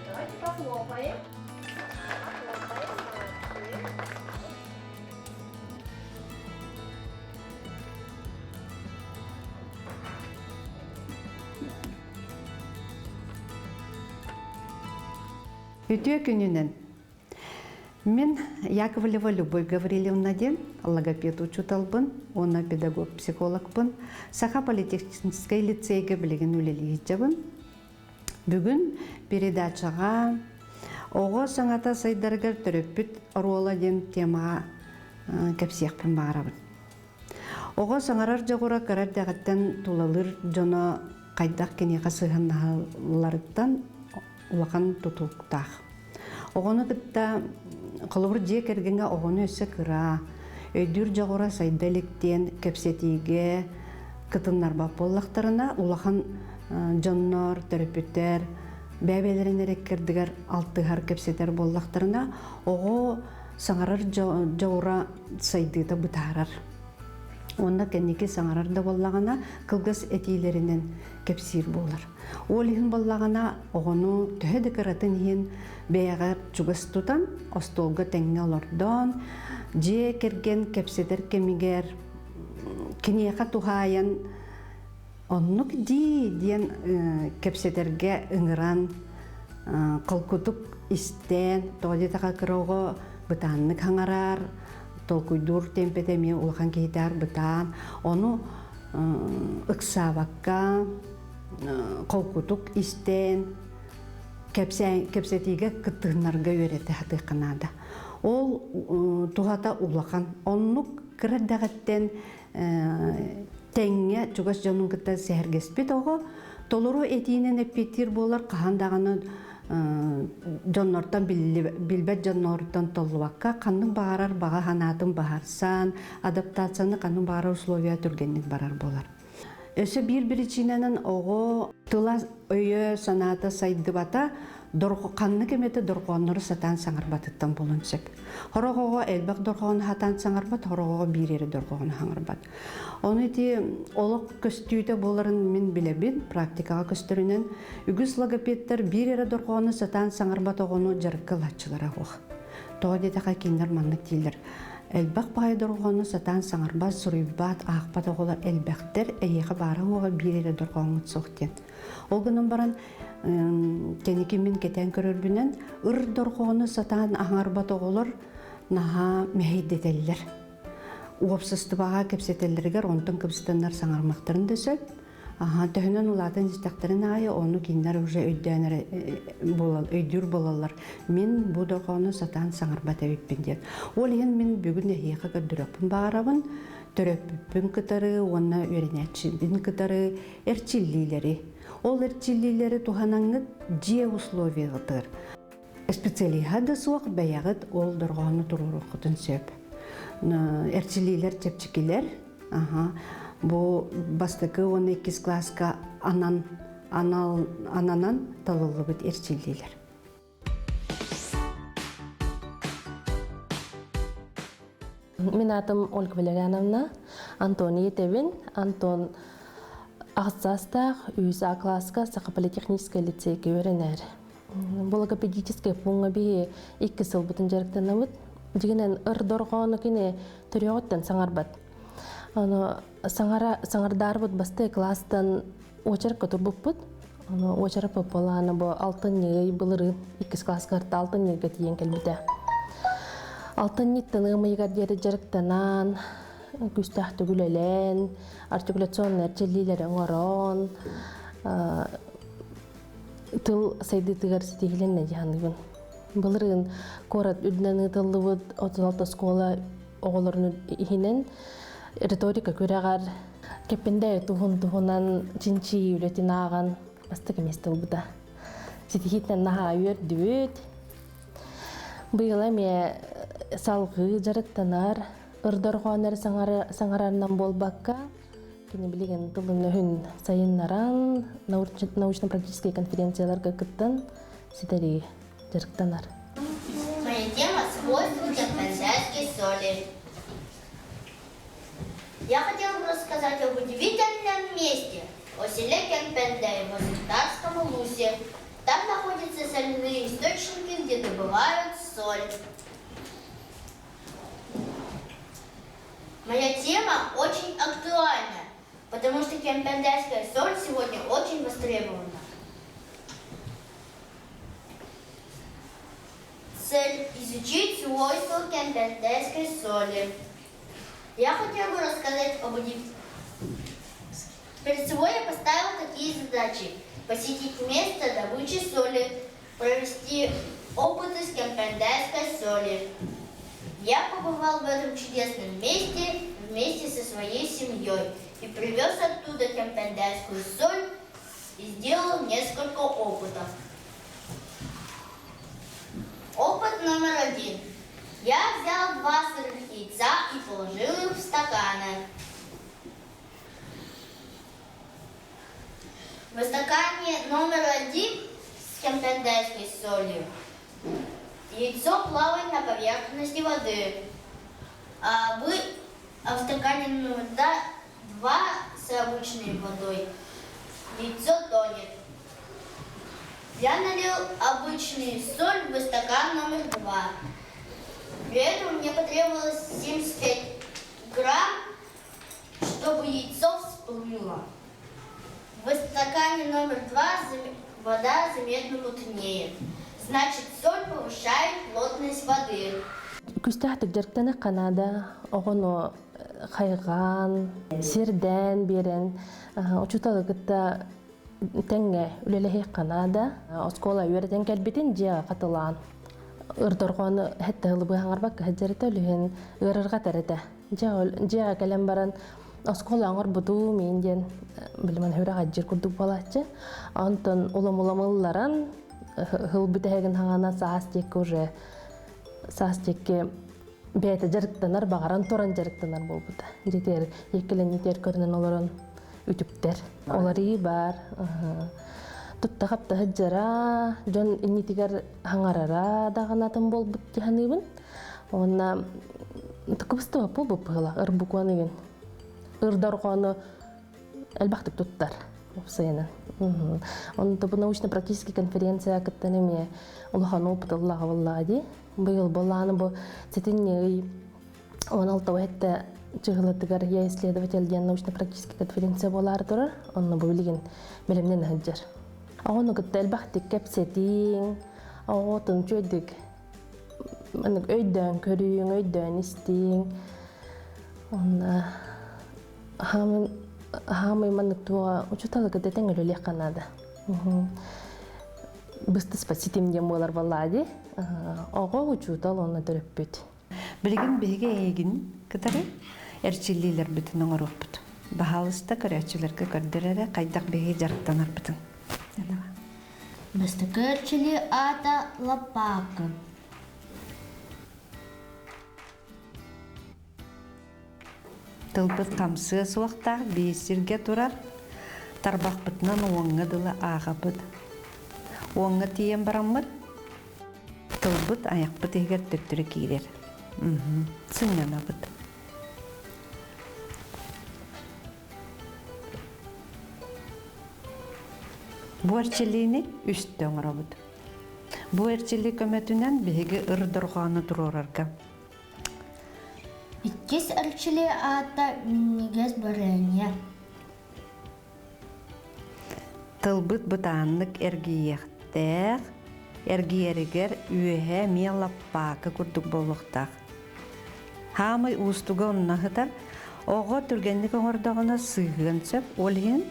Давайте похлопаем. Үтө күнүнен мен Яковлева Любовь Гаврилевна ден логопед учуталбын, оны педагог психологбын, Саха политехнический лицейге билеген үлелиги жабын. Бүгүн передачага ого саңата сайдаргар төрөппүт оруола ден темага кепсиякпын баарабын. Ого саңарар жогура карар дагаттан тулалыр жоно кайдак кенега сыганналарыттан улахан тутуктах. Огону кытта кылыбыр же кергенге огону өссө кыра, өйдүр жогура сайдаликтен кепсетиге кытыннар бап боллактарына улахан жоннор, төрөпүттер, бәбелерин эреккердигер алтыгар кепсетер боллактарына ого саңарар жогура сайдыта бытарар. Онда кеннеки саңарарда боллагана кылгыс этилеринен кепсир болар. Ол ихин боллагана огону төһө кыратын ихин бэягар чугас тутан остолга теңне олордон же керген кепсетер кемигер кинияка тухаян оннук диен кепсетерге ыңыран кылкутук истен тоодетака кырого бытааннык хаңарар толкуйдур темпетеме улахан кейтар бытаан ону ыксабакка колкутук истен кепсетиге кыттыгынарга үйрете хатыканада. Ол тухата улахан оннук кырдагаттен теңге чугас жонун кытта сәргеспит ого толору этинен эппетир болар кахандаганы жоннортон билбет жоннортон толлубакка канның баарар бага ханатын баарсан адаптацияны канның баарар условия түргенник барар болар. Өсө бир-биричиненен ого тыла өйө саната сайдыбата канны кемети доргоннору сатан саңарбатыттан болунсеп. Хорогого элбак доргону хатан саңарбат, хорогого бирери доргону хаңарбат. Оны ти олық көстүйді боларын мен билебин, практикага көстөрүнен үгүс логопедтер бирери доргону сатан саңарбат огону жаркылачылар ог. Тоға детаға киндер маннык тилдер. Элбак бай доргону сатан саңарбат, суруйбат, ақпат оголар элбактер эйеға бары оға бирери доргону соқтен. Олгынан баран кенеки мен кетен көрөрбүнен ыр доргону сатан аңарбат оголар наха мехейдетеллер. Уопсыстыбаға кепсетеллергер онтон кепсетенлер саңармақтарын дөсөп, төһөнөн улатын жистактарын айы оны киндер уже өйдүр болалар. Мен бу доргону сатан саңарбат өйппен дед. Ол ен мен бүгін эхиэха көрдүрөппүн баарабын, төрөппүн кытары, онна үйренетчилбин кытары, эрчиллилери. Ол эрчиллилери туханаңыт же условиягытыр. Специалиха да суак бәягыт ол доргону турурукутун сөп. Эрчиллилер, чепчикилер, бу бастыкы 12 класска ананан талылыбыт эрчиллилер. Мен атым Ольга Валерьяновна, Антон Етевин, Антон Ағзастақ, үйза класска Саха политехнический лицейге өренер. Логопедический пунга бие 2 сыл бұтын жарықтанабыт. Дегенен ыр дорғаны кене түріғыттан саңарбат. Саңардар бұд басты класстан очарыққа тұрбып бұд. Очарық бұпаланы бұ алтын негей бұлыры 2 класскарты алтын негей тиен келбіді. Алтын ниттен ұмайғар дері жарықтанан, күстақты күлелен, артикуляционный әрчелілері оңарон, тыл сайды тығар сетегіленне жағанығын. Бұлырын корат үдінені тылды бұд 36 школа оғылырын ихінен риторика көрағар кеппенде тұғын-тұғынан чинчи үлетін аған бастық еместі бұда. Сетегітнен наға өрді-өт. Бұйыла ме салғы жарықтанар, ұрдорғанар саңарарынан болбаққа, кені білеген тылын өхін сайыннаран, научно-практические конференцияларға күттін сетері жарықтанар. Моя тема – свойства гипнозиатской соли. Я хотела бы рассказать об удивительном месте, о селе Кемпендей, возле Татарского Лусе. Там находятся соляные источники, где добывают соль. Моя тема очень актуальна, потому что кемпендейская соль сегодня очень востребована. Цель – изучить свойства кемпендейской соли. Я хотела бы рассказать об удивительном. Перед собой я поставила такие задачи: посетить место добычи соли, провести опыты с кемпендейской соли. Я побывал в этом чудесном месте вместе со своей семьей и привез оттуда кемпендейскую соль и сделал несколько опытов. Опыт номер 1. Я взял 2 сырых яйца и положил их в стаканы. В стакане номер 1 с кемпендейской солью яйцо плавает на поверхности воды, а в стакане номер 2 с обычной водой яйцо тонет. Я налил обычную соль в стакан номер 2. Для этого мне потребовалось 75 грамм, чтобы яйцо всплыло. В стакане номер 2 вода заметно мутнеет. Значит, соль повышает плотность воды. Күстәхтік жерктені Канада, оғыну хайған, серден берен, учуталы гытта тәңге үлелехе Канада, оскола үйерден кәлбетін жеға қатылан. Үрдорғаны хәтті ғылыбы ғаңарбақ кәджерді үліген үрірға тәреді. Жеға кәлем баран оскола аңыр бұду менден білімін хүрі ғаджер күрдік балатшы. Антон улам-уламылларан ғылбітәген ғаңана сағастекке уже сағастекке бәйті жарықтанар, бағаран торан жарықтанар бол бұда. Жетер, екілен етер көрінен оларын үтіптер. Олары бар. Тұтта қапта ғыджара, жон инетігер ғаңарара дағанатын бол бұд дегенігін. Онна тұқыбысты бап бол бұпығыла, ұрбұқуаны ген. Ұрдарғаны әлбақтық тұттар. Он то научно-практическая конференция, которая мне улахан опыт Аллаха валлади. Был баланы бо цитинный он алтауэтте чыгылатыгар я исследователь ден научно-практическая конференция болардыр. Он набылген белемнен хаджар. Он гыттел бахтик кепсетин, отын чөдик. Мен өйдөн көрүң, өйдөн истин. Он Хамы маннык туа учуталы гыды тәңгілі лек Канада. Бысты спаситим дем болар баллади. Оға учутал оны төріп бүт. Білген беге егін кітары әрчілілер бүтін оңыр оқпыт. Бағалыста көрәтшілерге көрдірері қайдақ беге жарықтанар бүтін. Бысты көрчілі ата лапақы. Тылбыт қамсы суақта бейсірге тұрар, тарбақ бұтынан оңғы дылы аға бұд. Оңғы тиен барамыр, тылбыт аяқ бұт егер төттірі кейдер. Сыңнана бұд. Бұ әрчелейіні үсті оңыра бұд. Бұ әрчелей көметінен бейгі ұрдырғаны тұрорарға. Иккес әрчілі ата миннегес барыне. Тылбыт бұтанлық әргейектәқ, әргейерігер үйе мелаппақы күрдік болуқтақ. Хамы ұстуға оннағыдар, оғы түргенлік оңырдағына сығын сөп, олген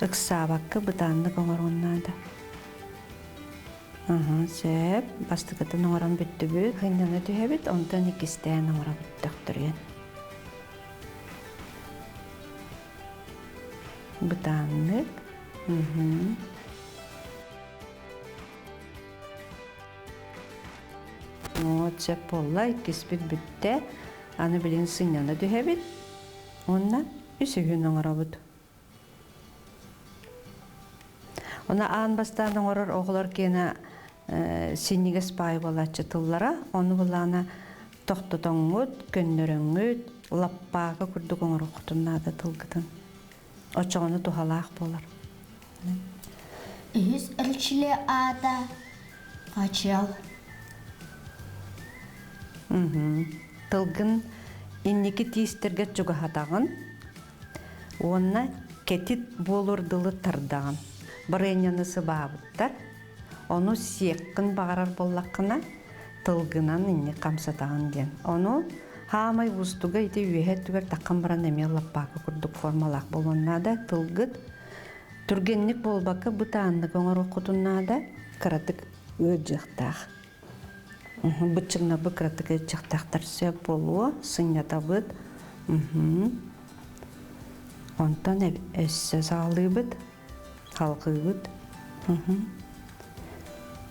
ұқсабақы бұтанлық оңыр оннады. Сөп, бастықытын оңыран бүтті бүт, ғыннаны түйебіт, ондан икістән оңыра бүттіқ түрген. Бұтанлық. Сөп болла, икіспіт бүтті, аны білін сыңнаны түйебіт, ондан үсігін оңыра бүт. Она аан бастан оңырыр оғылар кені синнигес бай болачы тыллара, оны бұлана тоқтотоңғыт, көннөрөңгіт, лаппага курдук оңорохтуннада тылгытын. Очоғыны тухалаах болар. Үс өлчілі ада қачал. Тылгын инники тиистерге чугахатагын, онна кетит болурдылы тардагын. Барыйнянысы баабыттар, ону сиеккін бағарар боллаққына тылгынан инни қамсатагын ден. Ону хаамай вустуга ити үйәттігер таққан баран әмеллап бақы күрдік формалақ болуыннада тылгыт түргенник болбақы бұтаанны көңір оқытыннада кыратык өджіқтақ. Бычыңна бы кыратык өджіқтақтар сөп болуы, сынята бұд. Онтан өссі сағалы бұд, халқы бұд.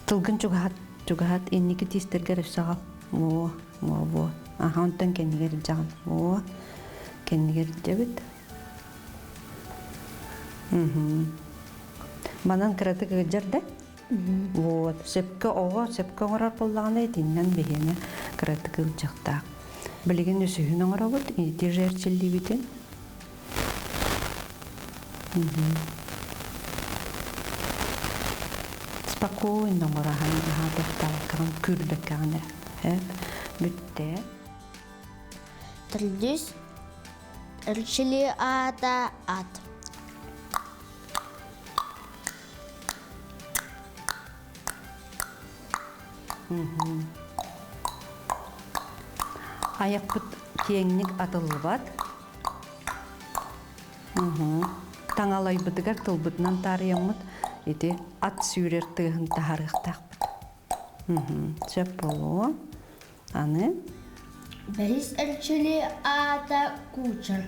Тылгын чугахат еннекі тестергер өссіғал. Во. Аха, онтан кеннигер жағын. О, кеннигер дебіт. Манан кыратык өджерді? Вот. Сепке оңырар боллағына етіннен бейіне кыратык өджіқтақ. Білеген өсігін оңыра бұд, еті жерчілді бітен. Спокойно оңырахан ғадырталқығын күрбеккағына. Бүтте. Тілдіс өлчілі ада ат. Аяқ бұт кеңнік атылы бат. Таңалай бұдығар тұл бұтынан тарыямыд. Еті ат сүйрер тұғын тағарықтақ бұд. Сөп болуы. Аны? Бәріс өлчілі ада кучар.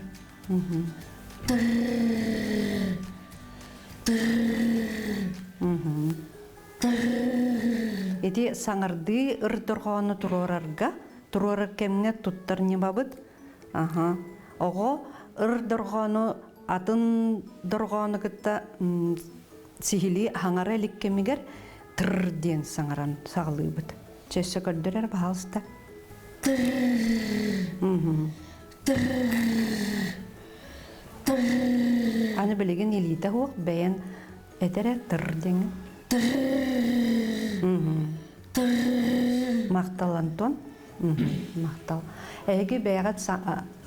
Еті саңырды ұрдырғаны тұрорар кеміне тұттар не бабыд. Оғы ұрдырғаны атын дұрғаны күтті сихили аңара әлік кемігер тұрден саңыран сағылы бұд. Чесі көрдірер бағалысты. Аны білеген елейді оқ бәйін әдері тұрден. Мақтал Антон. Мақтал. Әйге бәйғат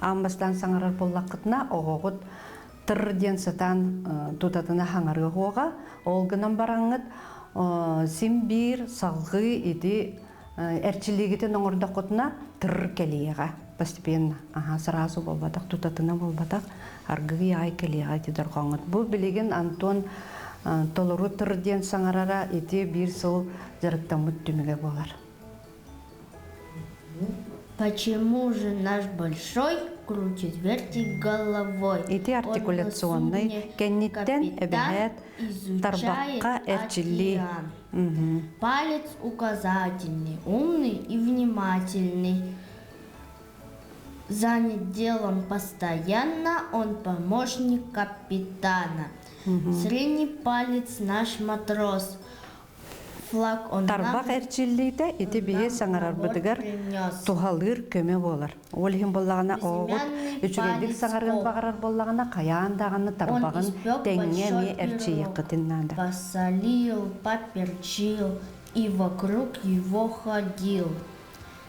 амбастан саңырар боллаққытына оғығыт тұрден сатан тұтатына хаңарға оға. Олғынан бараңыт симбир, салғы еді әрчілігітін оңырда құтына тұр кәлейеға. Постепенно. Сразу болбадақ, тұтатына болбадақ. Арғығы ай кәлейеға дедір қоңыт. Бұл білеген Антон толыру тұрден саңарара еті бір сыл жарықтамыт түміге болар. Почему же наш большой крутит вертик головой? Эти артикуляционный кенниттен эбэхэт тарбакка эрчилли. Палец указательный, умный и внимательный. Занят делом постоянно, он помощник капитана. Средний палец наш матрос. Флаг он Тарбак эрчиллийте ити бие саңарар быдыгар тухалыр көмө болар. Ол хим боллагана оғыт үчүгендик саңарын бағарар боллагана каяндаганы тарбагын теңнеме эрчийеккытыннада. Посолил, поперчил и вокруг его ходил.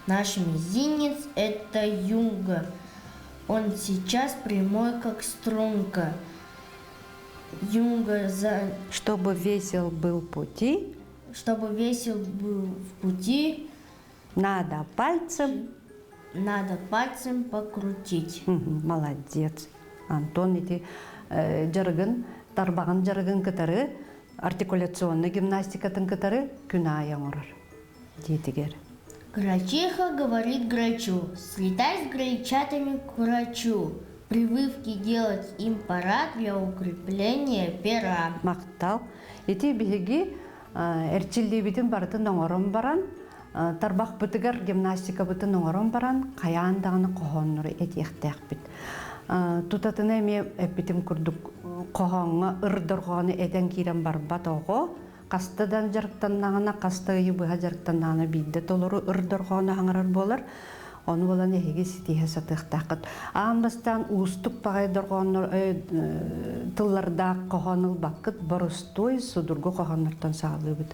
Наш мизинец — это юнга. Он сейчас прямой, как струнка. Юнга Чтобы весел был пути, чтобы весел был в пути, надо пальцем покрутить. Молодец. Антон эти жаргын, тарбагын жаргын кытары, артикуляционный гимнастикатын кытары күнә яңырыр. Детигер. Грачиха говорит грачу: слетай с грачатами к врачу. Прививки делать им пора для укрепления пера. Мактал. Эти биги эрчилли битин бартын оңорон баран, тарбак бытыгар гимнастика бытын оңорон баран, каяндагыны кохоннору этиэхтээх бит. Тутатына эме эпитим курдук кохонга ырдыргоны этен кирен барбат ого, кастыдан жарыктаннагына, кастыгы быга жарыктаннагына бидде толору ырдыргоны аңарар болар. Onu olan ehigi sitihe satıqtaqıt. Ağambastan uustuk bağaydırğanlar tıllarda qoğanıl bakıt barustoy sudurgu qoğanlardan sağlıbıd.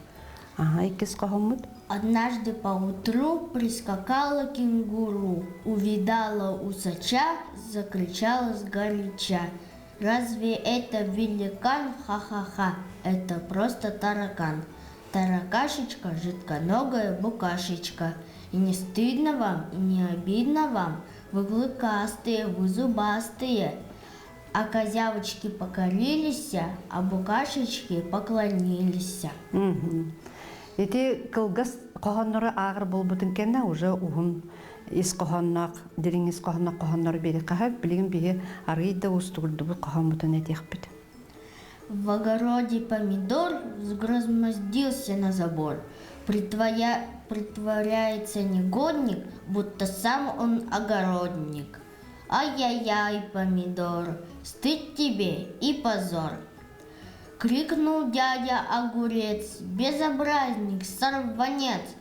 Aha, ikis qoğanmıd. Однажды поутру прискакала кенгуру, увидала усача, закричала сгоряча. Разве это великан? Ха-ха-ха, это просто таракан. Таракашечка, жидконогая букашечка. И не стыдно вам, и не обидно вам, вы клыкастые, вы зубастые. А козявочки покорились, а букашечки поклонились. Эти кылгас qoğanları ağır bolbutun kenne уже ухун ис qoğannaq, дириңис qoğannaq qoğanları бери qahab билигин биги арыйда устурду бу qoğanмутун этехпит. В огороде помидор взгромоздился на забор. Притворяется негодник, будто сам он огородник. Ай-яй-яй, помидор, стыд тебе и позор. Крикнул дядя огурец, безобразник, сорванец.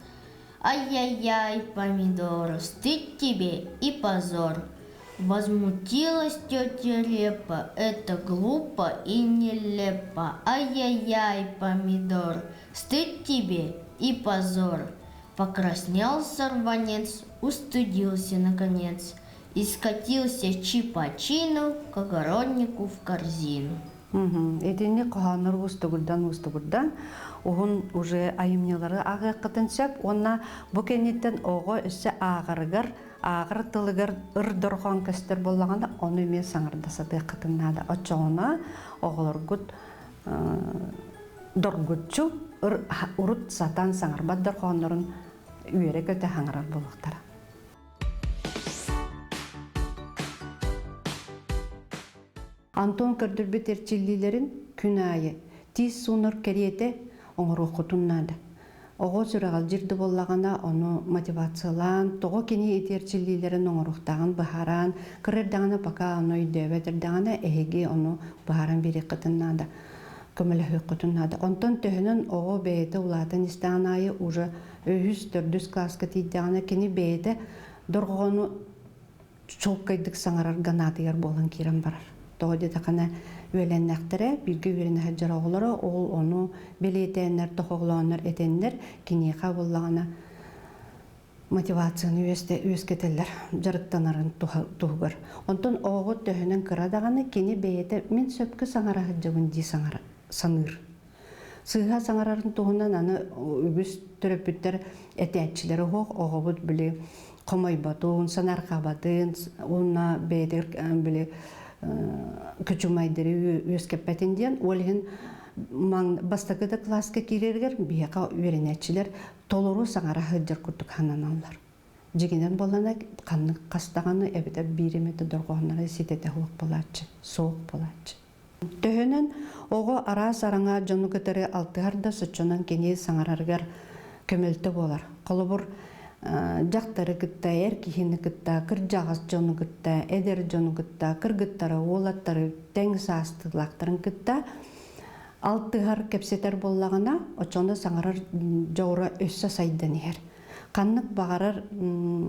Ай-яй-яй, помидор, стыд тебе и позор. Возмутилась тетя Репа, это глупо и нелепо. Ай-яй-яй, помидор, стыд тебе и позор. Покраснел сорванец, устыдился наконец и скатился чипачину к огороднику в корзину. Эдени qoğanları устугурдан Оғын уже айымнелары ағы қытынсап, онна бұ кенеттен оғы үсі ағырғыр, ағыр тылығыр ұрдырған көстер болағанда, оны мен саңырдасады қытынады. Очоғына оғылар күт дұргүтчу ұрыт сатан саңырбад дұрғанларын үйері көті хаңырар болықтары. Антон көрдірбет ерчиллилерін күн айы, тиз суыныр кереті оңыр оқытыннады. Оғы сүрағал жерді болағана оны мотивациялан, тоғы кені етерчиллилерін оңыр ұқтағын бұхаран, кірердағына бака оны үйдеветірдағына әйге оны бұхаран бері қытыннады, көмілі қытыннады. Онтон төхінің оғы бәйті ұлатын істаған айы уже 3-4 класқа тейдіғана кені бәйті дұрғыны чолқайдық саңарар ғанатығар болын керім барар. Тоғыды тақана өйленнәқтірі, білгі өріне әджір оғылары, ол оны белетенлер, тоқоғыланлар етенлер, кенеқа болағына мотивацияны өскетелер, жарыттанарын тұғығыр. Онтын оғы төхінің қырадағаны кені бейеті мен сөпкі саңара ғыджығын дей саныр. Сыға саңарарын тұғынан аны үбіс түріпіттер әтәтчілері оғы бұд білі қомай батуын, санар қабатын, онына бейдер білі күчумайдыры өскеппетінден, олығын бастықыды класқа керергер бейқа өренетчілер толыру саңара ғыджыр күрдік хананалар. Жегенен болана қанның қастағаны әбіті биреметі дұрғанлары сететі хуық болатшы, соғық болатшы. Төхінен оғы ара сараңа жону күтірі алтығарда сұтчынан кене саңарарғар көмелті болар. Қолы бұр жақтары күтті, әркейіні күтті, кір жағас жону күтті, әдер жону күтті, кір күттары, олаттары, тәңі састығылақтарын күтті. Алтығар кәпсетер болағына, очонда саңарар жауыра өссі сайдан ер. Қаннық бағарар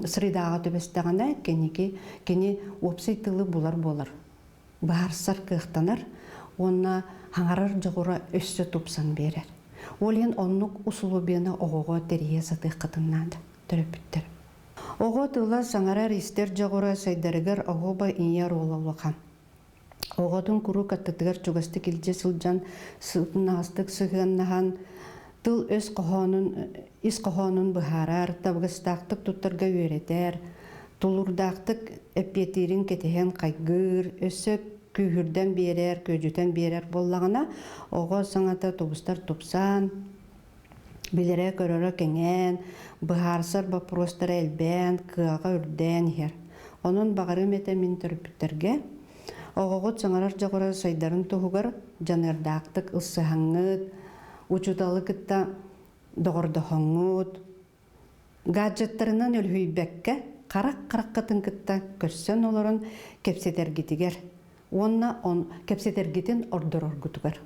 сырыдағы төбестіғана кені опсайтылы болар. Бағарсар кықтанар, онына хаңарар жауыра өссі тұпсан берер. Олен оннық ұсылы бені оғыға терие сатық қытыннады. Төрөпүттер. Оғы тыла саңарар истер жоғыра сайдарыгар оғыба иньяр олалыған. Оғытын күру каттытыгар чугасты келже сылжан сылтынағыстық сығыннаған тыл өз қоғанын бұхарар, табғыстақтық тұттырға өретер, тұлырдақтық әппетерін кетеген қайгыр, өсі күйірден берер, көжітен берер болағына оғы саңата тұбыстар тұпсан, билере көрөрө кеңен, быхарсар бапростар әлбән, кыаға үрден хер. Onun бағары мете мен түріпіттерге, оғығыт саңарар жағыра сайдарын тұғығыр, жанырдақтық ұссығаңыд, учуталы кітта доғырды хоңыд, гаджеттарынан өлхүй бәкке, қарақ қытын кітта көрсен оларын кепсетергетігер. Онна кепсетергетін ордыр оргутығыр.